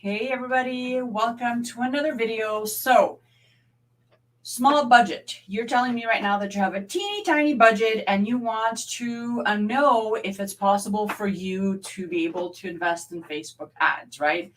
Hey everybody, welcome to another video. So, small budget. You're telling me right now that you have a teeny tiny budget and you want to know if it's possible for you to be able to invest in Facebook ads, right?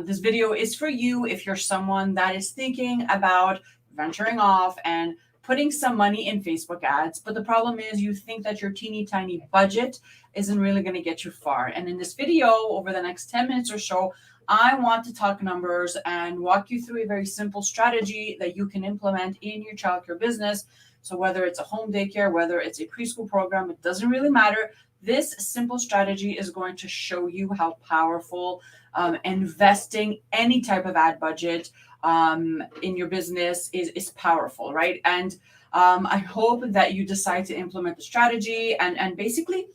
This video is for you if you're someone that is thinking about venturing off and putting some money in Facebook ads. But the problem is you think that your teeny tiny budget isn't really going to get you far. And in this video, over the next 10 minutes or so, I want to talk numbers and walk you through a very simple strategy that you can implement in your childcare business. So whether it's a home daycare, whether it's a preschool program, it doesn't really matter. This simple strategy is going to show you how powerful investing any type of ad budget in your business is powerful, right? And I hope that you decide to implement the strategy and basically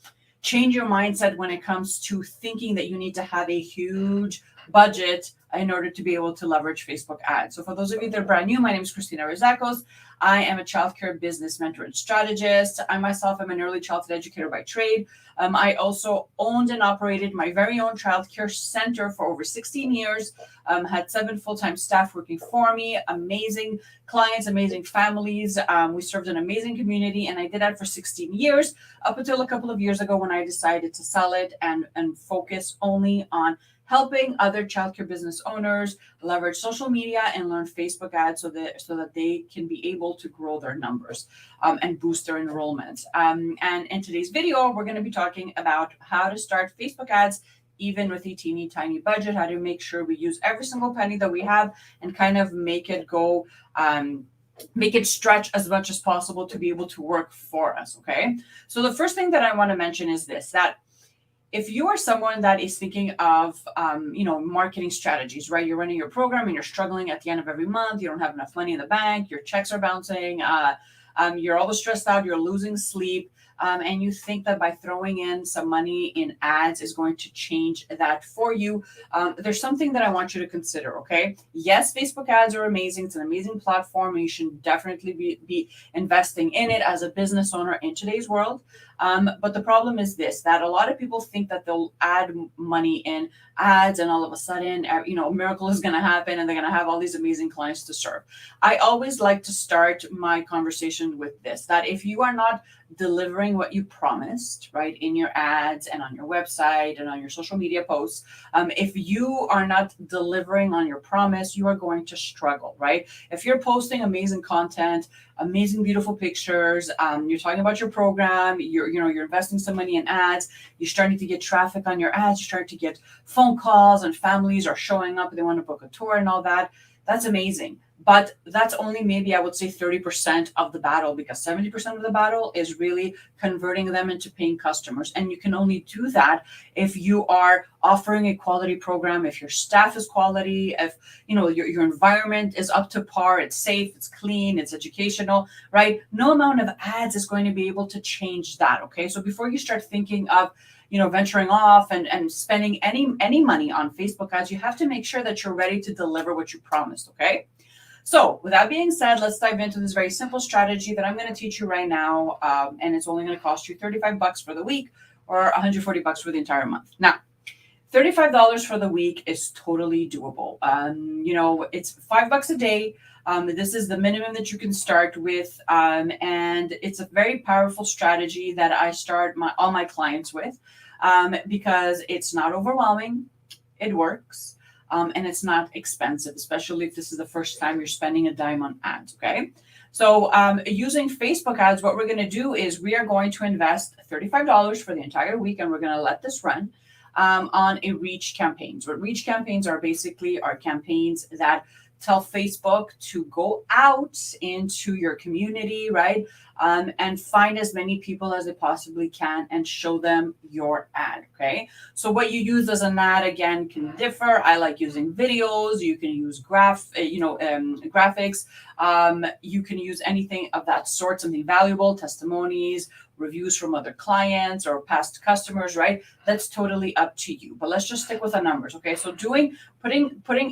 change your mindset when it comes to thinking that you need to have a huge budget in order to be able to leverage Facebook ads. So for those of you that are brand new, my name is Rizakos. I am a childcare business mentor and strategist. I myself am an early childhood educator by trade. I also owned and operated my very own childcare center for over 16 years, had 7 full-time staff working for me, amazing clients, amazing families. We served an amazing community, and I did that for 16 years, up until a couple of years ago when I decided to sell it and focus only on helping other childcare business owners leverage social media and learn Facebook ads so that they can be able to grow their numbers and boost their enrollment. And in today's video, we're going to be talking about how to start Facebook ads even with a teeny tiny budget, how to make sure we use every single penny that we have and kind of make it go, make it stretch as much as possible to be able to work for us, okay? So the first thing that I want to mention is this, that if you are someone that is thinking of, marketing strategies, right? You're running your program and you're struggling at the end of every month. You don't have enough money in the bank. Your checks are bouncing. You're always stressed out. You're losing sleep. And you think that by throwing in some money in ads is going to change that for you. There's something that I want you to consider, okay? Yes, Facebook ads are amazing. It's an amazing platform, and you should definitely be investing in it as a business owner in today's world. But the problem is this, that a lot of people think that they'll add money in ads and all of a sudden, a miracle is going to happen and they're going to have all these amazing clients to serve. I always like to start my conversation with this, that if you are not delivering what you promised, right, in your ads and on your website and on your social media posts, if you are not delivering on your promise, you are going to struggle, right? If you're posting amazing content, amazing, beautiful pictures, you're talking about your program, you're investing some money in ads, you're starting to get traffic on your ads, you're starting to get phone calls and families are showing up, they want to book a tour and all that. That's amazing. But that's only maybe, I would say, 30% of the battle, because 70% of the battle is really converting them into paying customers. And you can only do that if you are offering a quality program, if your staff is quality, if your environment is up to par, it's safe, it's clean, it's educational, right? No amount of ads is going to be able to change that. Okay. So before you start thinking of venturing off and spending any money on Facebook ads, you have to make sure that you're ready to deliver what you promised. Okay. So with that being said, let's dive into this very simple strategy that I'm going to teach you right now. And it's only going to cost you $35 for the week or $140 for the entire month. Now, $35 for the week is totally doable. It's $5 a day. This is the minimum that you can start with. And it's a very powerful strategy that I start all my clients with because it's not overwhelming. It works. And it's not expensive, especially if this is the first time you're spending a dime on ads, okay? So using Facebook ads, what we're going to do is we are going to invest $35 for the entire week, and we're going to let this run on a reach campaigns. What reach campaigns are basically are campaigns that tell Facebook to go out into your community, right? And find as many people as they possibly can and show them your ad, okay? So what you use as an ad, again, can differ. I like using videos. You can use graphics. You can use anything of that sort, something valuable, testimonies, reviews from other clients or past customers, right? That's totally up to you. But let's just stick with the numbers, okay? So putting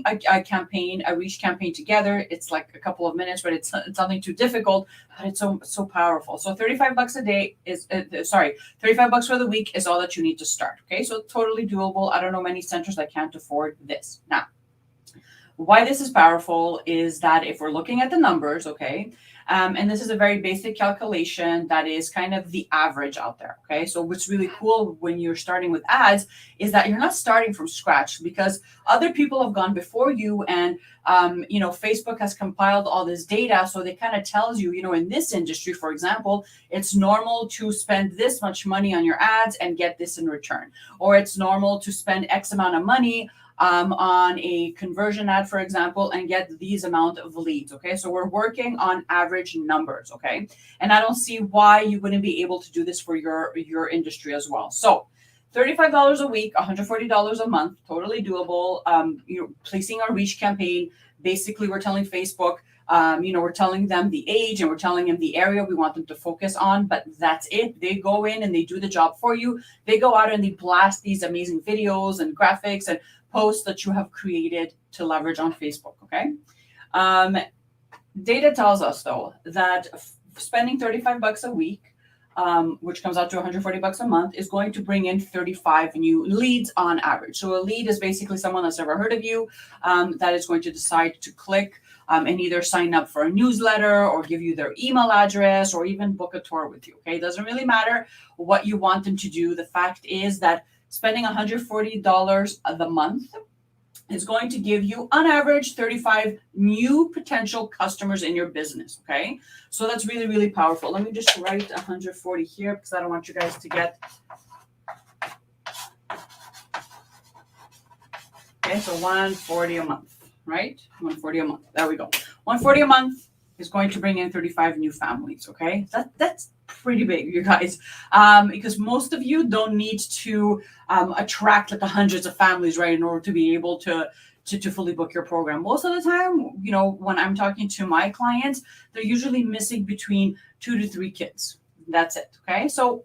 a campaign, a reach campaign together, it's like a couple of minutes, but it's nothing too difficult, but it's so powerful. So $35 a day is, $35 for the week is all that you need to start, okay? So totally doable. I don't know many centers that can't afford this. Now, why this is powerful is that if we're looking at the numbers, okay, and this is a very basic calculation that is kind of the average out there. Okay. So what's really cool when you're starting with ads is that you're not starting from scratch, because other people have gone before you, and Facebook has compiled all this data. So they kind of tells you, in this industry, for example, it's normal to spend this much money on your ads and get this in return, or it's normal to spend X amount of money on a conversion ad, for example, and get these amount of leads. Okay. So we're working on average numbers. Okay. And I don't see why you wouldn't be able to do this for your industry as well. So $35 a week, $140 a month, totally doable. Placing our reach campaign. Basically, we're telling Facebook, we're telling them the age, and we're telling them the area we want them to focus on, but that's it. They go in and they do the job for you. They go out and they blast these amazing videos and graphics and posts that you have created to leverage on Facebook. Okay. Data tells us though that spending $35 a week, which comes out to $140 a month, is going to bring in 35 new leads on average. So a lead is basically someone that's never heard of you, that is going to decide to click and either sign up for a newsletter or give you their email address or even book a tour with you. Okay. It doesn't really matter what you want them to do. The fact is that spending $140 a month is going to give you on average 35 new potential customers in your business. Okay. So that's really, really powerful. Let me just write 140 here because I don't want you guys to get. Okay. So 140 a month, right? 140 a month. There we go. 140 a month is going to bring in 35 new families. Okay. That's pretty big, you guys, because most of you don't need to attract like the hundreds of families, right, in order to be able to fully book your program. Most of the time, when I'm talking to my clients, they're usually missing between 2 to 3 kids. That's it. Okay. So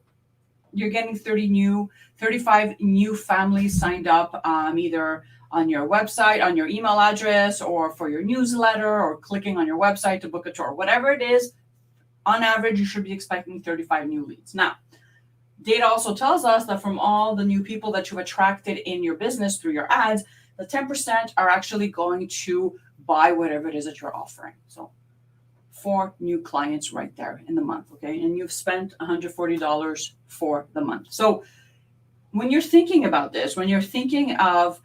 you're getting 35 new families signed up, either on your website, on your email address, or for your newsletter, or clicking on your website to book a tour, whatever it is. On average, you should be expecting 35 new leads. Now, data also tells us that from all the new people that you've attracted in your business through your ads, the 10% are actually going to buy whatever it is that you're offering. So 4 new clients right there in the month. Okay. And you've spent $140 for the month. So when you're thinking about this, when you're thinking of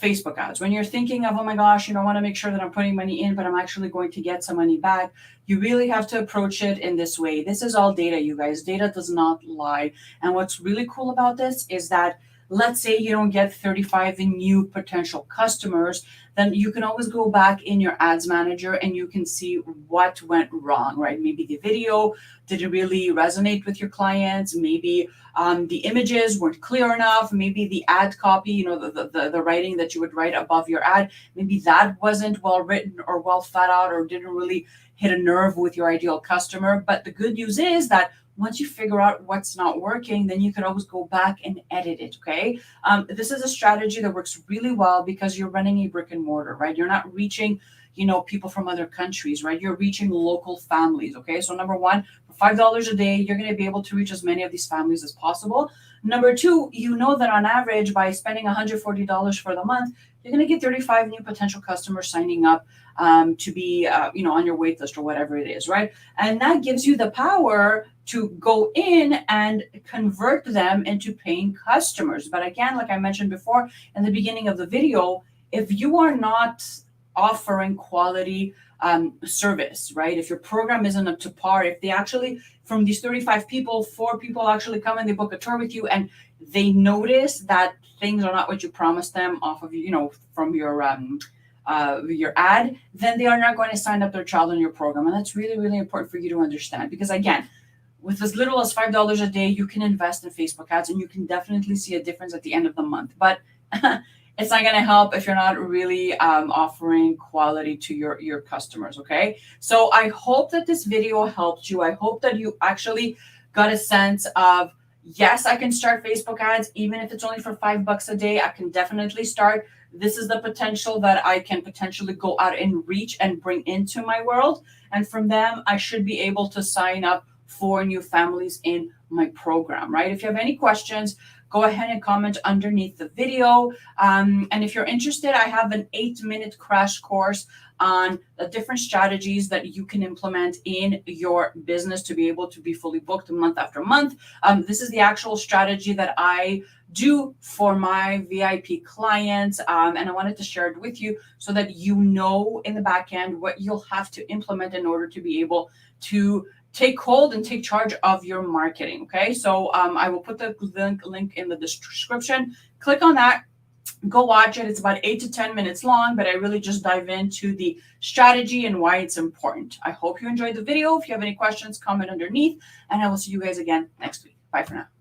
Facebook ads, when you're thinking of, oh my gosh, I want to make sure that I'm putting money in, but I'm actually going to get some money back, you really have to approach it in this way. This is all data, you guys. Data does not lie. And what's really cool about this is that, let's say you don't get 35 new potential customers, then you can always go back in your ads manager and you can see what went wrong, right? Maybe the video didn't really resonate with your clients. Maybe the images weren't clear enough. Maybe the ad copy, the writing that you would write above your ad, maybe that wasn't well written or well thought out, or didn't really hit a nerve with your ideal customer. But the good news is that once you figure out what's not working, then you can always go back and edit it. Okay. This is a strategy that works really well because you're running a brick and mortar, right? You're not reaching, people from other countries, right? You're reaching local families. Okay. So number one, for $5 a day, you're going to be able to reach as many of these families as possible. Number two, that on average, by spending $140 for the month, you're going to get 35 new potential customers signing up to be, on your wait list or whatever it is, right? And that gives you the power to go in and convert them into paying customers. But again, like I mentioned before in the beginning of the video, if you are not offering quality service, right? If your program isn't up to par, if they actually, from these 35 people, 4 people actually come and they book a tour with you and they notice that things are not what you promised them off of, from your ad, then they are not going to sign up their child in your program. And that's really, really important for you to understand, because again, with as little as $5 a day, you can invest in Facebook ads and you can definitely see a difference at the end of the month. But it's not going to help if you're not really offering quality to your customers. Okay. So I hope that this video helped you. I hope that you actually got a sense of, yes, I can start Facebook ads, even if it's only for $5 a day. I can definitely start. This is the potential that I can potentially go out and reach and bring into my world. And from them, I should be able to sign up 4 new families in my program, right? If you have any questions, go ahead and comment underneath the video. And if you're interested, I have an 8-minute crash course on the different strategies that you can implement in your business to be able to be fully booked month after month. This is the actual strategy that I do for my VIP clients. And I wanted to share it with you so that you know in the back end what you'll have to implement in order to be able to take hold and take charge of your marketing. Okay, so I will put the link in the description. Click on that. Go watch it. It's about 8 to 10 minutes long, but I really just dive into the strategy and why it's important. I hope you enjoyed the video. If you have any questions, comment underneath, and I will see you guys again next week. Bye for now.